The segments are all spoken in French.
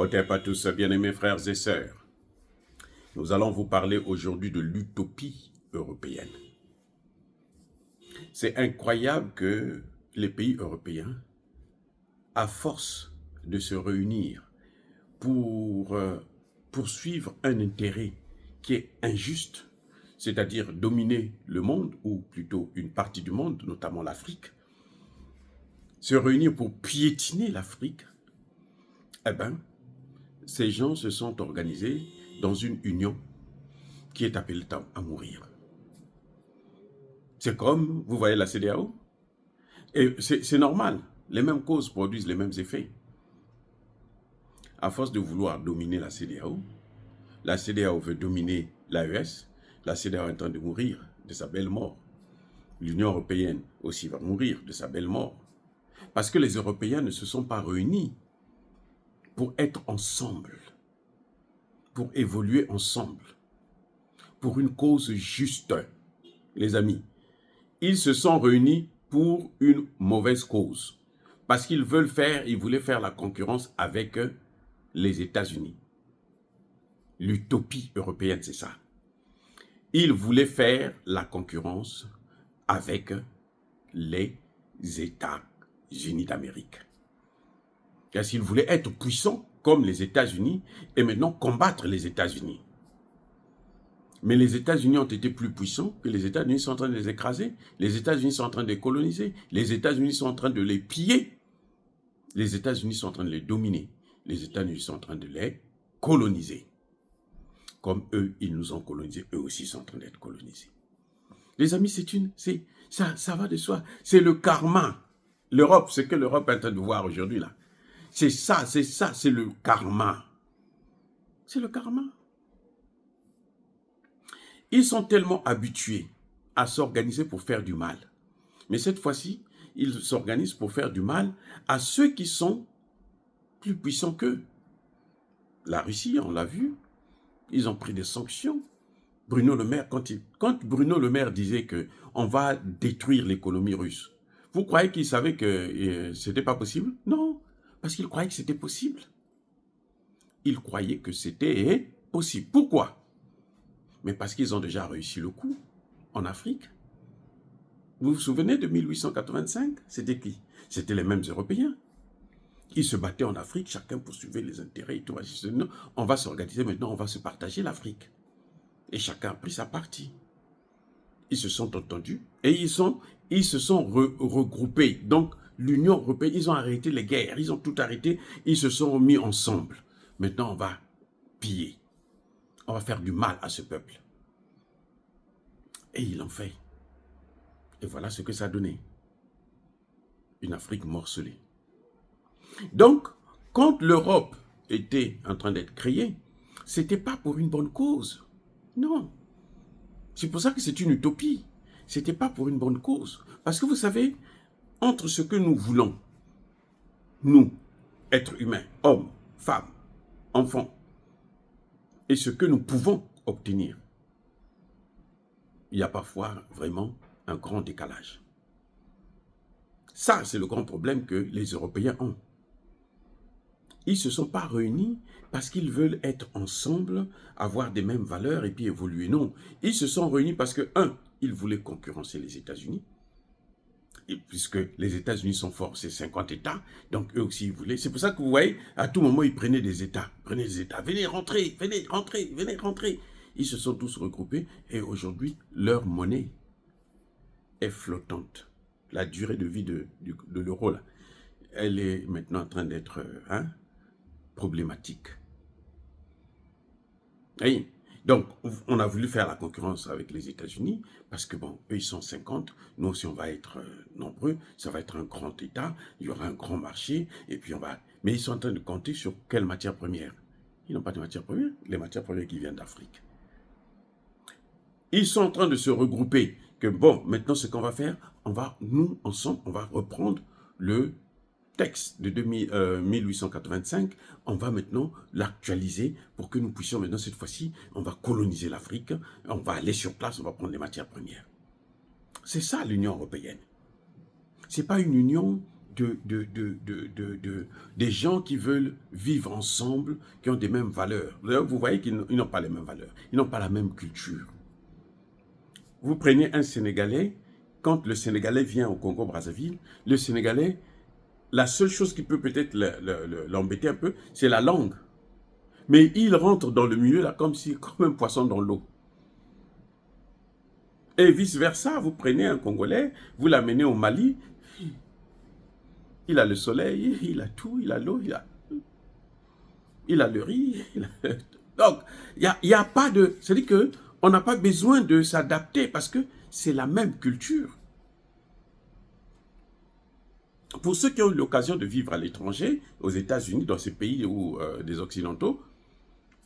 Otep à tous, bien-aimés frères et sœurs. Nous allons vous parler aujourd'hui de l'utopie européenne. C'est incroyable que les pays européens, à force de se réunir pour poursuivre un intérêt qui est injuste, c'est-à-dire dominer le monde, ou plutôt une partie du monde, notamment l'Afrique, se réunir pour piétiner l'Afrique, eh bien, ces gens se sont organisés dans une union qui est appelée à mourir. C'est comme, vous voyez la CEDEAO, et c'est normal, les mêmes causes produisent les mêmes effets. À force de vouloir dominer la CEDEAO veut dominer l'AES, la CEDEAO est en train de mourir de sa belle mort. L'Union européenne aussi va mourir de sa belle mort. Parce que les Européens ne se sont pas réunis pour être ensemble, pour évoluer ensemble, pour une cause juste. Les amis, ils se sont réunis pour une mauvaise cause. Parce qu'ils voulaient faire la concurrence avec les États-Unis. L'utopie européenne, c'est ça. Ils voulaient faire la concurrence avec les États-Unis d'Amérique. Car s'ils voulaient être puissants comme les États-Unis et maintenant combattre les États-Unis. Mais les États-Unis ont été plus puissants que les États-Unis sont en train de les écraser. Les États-Unis sont en train de les coloniser. Les États-Unis sont en train de les piller. Les États-Unis sont en train de les dominer. Les États-Unis sont en train de les coloniser. Comme eux, ils nous ont colonisés, eux aussi sont en train d'être colonisés. Les amis, ça va de soi. C'est le karma. L'Europe, ce que l'Europe est en train de voir aujourd'hui là. C'est le karma. C'est le karma. Ils sont tellement habitués à s'organiser pour faire du mal. Mais cette fois-ci, ils s'organisent pour faire du mal à ceux qui sont plus puissants qu'eux. La Russie, on l'a vu, ils ont pris des sanctions. Bruno Le Maire, quand Bruno Le Maire disait qu'on va détruire l'économie russe, vous croyez qu'il savait que ce n'était pas possible? Non, parce qu'il croyait que c'était possible. Il croyait que c'était possible. Pourquoi? Mais parce qu'ils ont déjà réussi le coup en Afrique. Vous vous souvenez de 1885? C'était qui? C'était les mêmes Européens. Ils se battaient en Afrique, chacun poursuivait les intérêts et tout. On va s'organiser maintenant, on va se partager l'Afrique. Et chacun a pris sa partie. Ils se sont entendus et ils se sont regroupés. Donc, l'Union européenne, ils ont arrêté les guerres, ils ont tout arrêté, ils se sont mis ensemble. Maintenant, on va piller. On va faire du mal à ce peuple. Et ils l'ont fait. Et voilà ce que ça a donné. Une Afrique morcelée. Donc, quand l'Europe était en train d'être créée, ce n'était pas pour une bonne cause. Non. C'est pour ça que c'est une utopie. Ce n'était pas pour une bonne cause. Parce que vous savez, entre ce que nous voulons, nous, êtres humains, hommes, femmes, enfants, et ce que nous pouvons obtenir, il y a parfois vraiment un grand décalage. Ça, c'est le grand problème que les Européens ont. Ils ne se sont pas réunis parce qu'ils veulent être ensemble, avoir des mêmes valeurs et puis évoluer. Non, ils se sont réunis parce que, ils voulaient concurrencer les États-Unis. Et puisque les États-Unis sont forts, c'est 50 États, donc eux aussi ils voulaient. C'est pour ça que vous voyez, à tout moment, ils prenaient des États. Venez rentrer, venez rentrer, venez rentrer. Ils se sont tous regroupés et aujourd'hui, leur monnaie est flottante. La durée de vie de l'euro, là, elle est maintenant en train d'être problématique. Oui. Donc, on a voulu faire la concurrence avec les États-Unis parce que, bon, eux, ils sont 50. Nous aussi, on va être nombreux. Ça va être un grand État. Il y aura un grand marché. Et puis, on va... Mais ils sont en train de compter sur quelle matière première? Ils n'ont pas de matière première. Les matières premières qui viennent d'Afrique. Ils sont en train de se regrouper. Que, bon, maintenant, ce qu'on va faire, nous, ensemble, on va reprendre le texte de 1885, on va maintenant l'actualiser pour que nous puissions maintenant, cette fois-ci, on va coloniser l'Afrique, on va aller sur place, on va prendre les matières premières. C'est ça l'Union européenne. Ce n'est pas une union des gens qui veulent vivre ensemble, qui ont des mêmes valeurs. D'ailleurs, vous voyez qu'ils n'ont pas les mêmes valeurs. Ils n'ont pas la même culture. Vous prenez un Sénégalais, quand le Sénégalais vient au Congo-Brazzaville, le Sénégalais, la seule chose qui peut peut-être l'embêter un peu, c'est la langue. Mais il rentre dans le milieu là comme un poisson dans l'eau. Et vice-versa, vous prenez un Congolais, vous l'amenez au Mali, il a le soleil, il a tout, il a l'eau, il a le riz. Donc, il n'y a pas de... C'est-à-dire qu'on n'a pas besoin de s'adapter parce que c'est la même culture. Pour ceux qui ont eu l'occasion de vivre à l'étranger, aux États-Unis, dans ces pays où, des Occidentaux,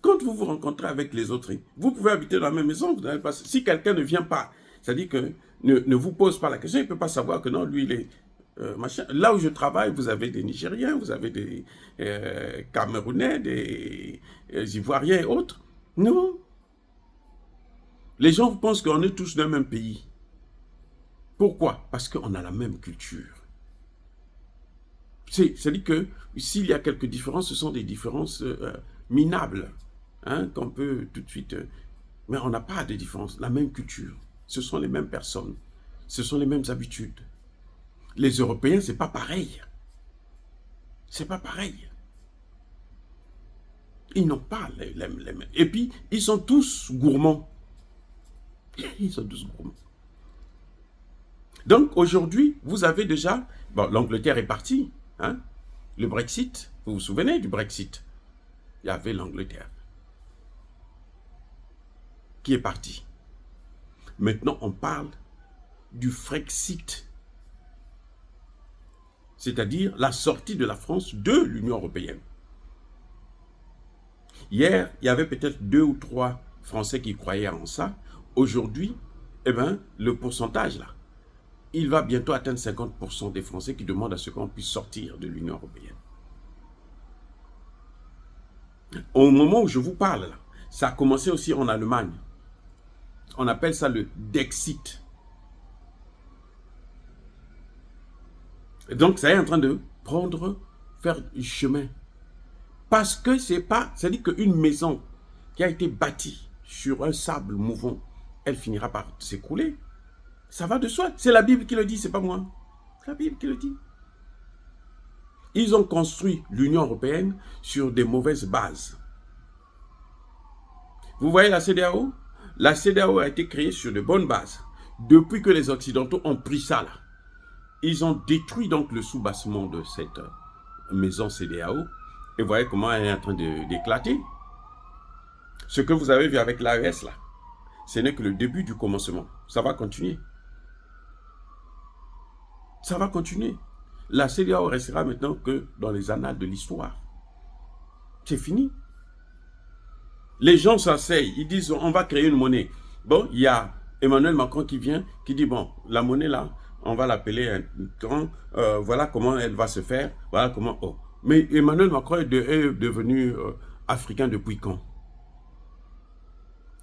quand vous vous rencontrez avec les autres, vous pouvez habiter dans la même maison, vous n'avez pas... Si quelqu'un ne vient pas, c'est-à-dire que ne vous pose pas la question, il ne peut pas savoir que non, lui, il est... machin. Là où je travaille, vous avez des Nigériens, vous avez des Camerounais, des Ivoiriens et autres. Non. Les gens pensent qu'on est tous d'un même pays. Pourquoi? Parce qu'on a la même culture. C'est-à-dire que s'il y a quelques différences, ce sont des différences minables, hein, qu'on peut tout de suite... mais on n'a pas de différence. La même culture. Ce sont les mêmes personnes. Ce sont les mêmes habitudes. Les Européens, c'est pas pareil. C'est pas pareil. Ils n'ont pas les mêmes. Et puis, ils sont tous gourmands. Ils sont tous gourmands. Donc, aujourd'hui, vous avez déjà... Bon, l'Angleterre est partie. Hein? Le Brexit, vous vous souvenez du Brexit? Il y avait l'Angleterre qui est partie. Maintenant, on parle du Frexit. C'est-à-dire la sortie de la France de l'Union européenne. Hier, il y avait peut-être 2 ou 3 Français qui croyaient en ça. Aujourd'hui, eh ben, le pourcentage là, il va bientôt atteindre 50% des Français qui demandent à ce qu'on puisse sortir de l'Union européenne. Au moment où je vous parle là, ça a commencé aussi en Allemagne. On appelle ça le Dexit. Et donc, ça est en train de faire du chemin. Parce que c'est pas, c'est-à-dire qu'une maison qui a été bâtie sur un sable mouvant, elle finira par s'écrouler. Ça va de soi. C'est la Bible qui le dit, c'est pas moi. C'est la Bible qui le dit. Ils ont construit l'Union européenne sur des mauvaises bases. Vous voyez la CEDEAO? La CEDEAO a été créée sur de bonnes bases. Depuis que les Occidentaux ont pris ça là, ils ont détruit donc le soubassement de cette maison CEDEAO. Et vous voyez comment elle est en train d'éclater. Ce que vous avez vu avec l'AES là, ce n'est que le début du commencement. Ça va continuer. Ça va continuer. La CEDEAO restera maintenant que dans les annales de l'histoire. C'est fini. Les gens s'asseyent, ils disent on va créer une monnaie. Bon, il y a Emmanuel Macron qui vient, qui dit bon, la monnaie là, on va l'appeler un grand, voilà comment elle va se faire, voilà comment... Oh. Mais Emmanuel Macron est devenu africain depuis quand?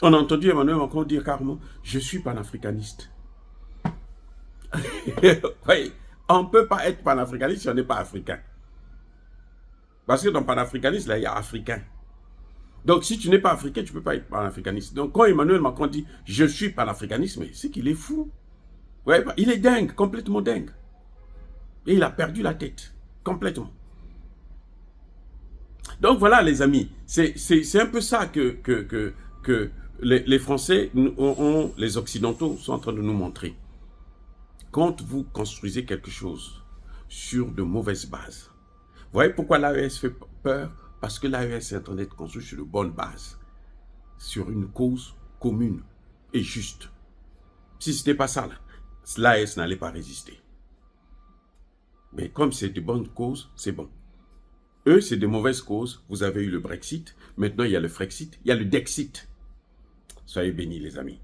On a entendu Emmanuel Macron dire carrément, je suis panafricaniste. Oui, on ne peut pas être panafricaniste si on n'est pas africain. Parce que dans panafricaniste, là, il y a africain. Donc, si tu n'es pas africain, tu ne peux pas être panafricaniste. Donc, quand Emmanuel Macron dit « je suis panafricaniste », mais c'est qu'il est fou. Ouais, il est dingue, complètement dingue. Et il a perdu la tête, complètement. Donc, voilà, les amis, c'est un peu ça que les Français, les Occidentaux sont en train de nous montrer. Quand vous construisez quelque chose sur de mauvaises bases, vous voyez pourquoi l'AES fait peur? Parce que l'AES est en train d'être construit sur de bonnes bases, sur une cause commune et juste. Si ce n'était pas ça, l'AES n'allait pas résister. Mais comme c'est de bonnes causes, c'est bon. Eux, c'est de mauvaises causes. Vous avez eu le Brexit, maintenant il y a le Frexit, il y a le Dexit. Soyez bénis les amis.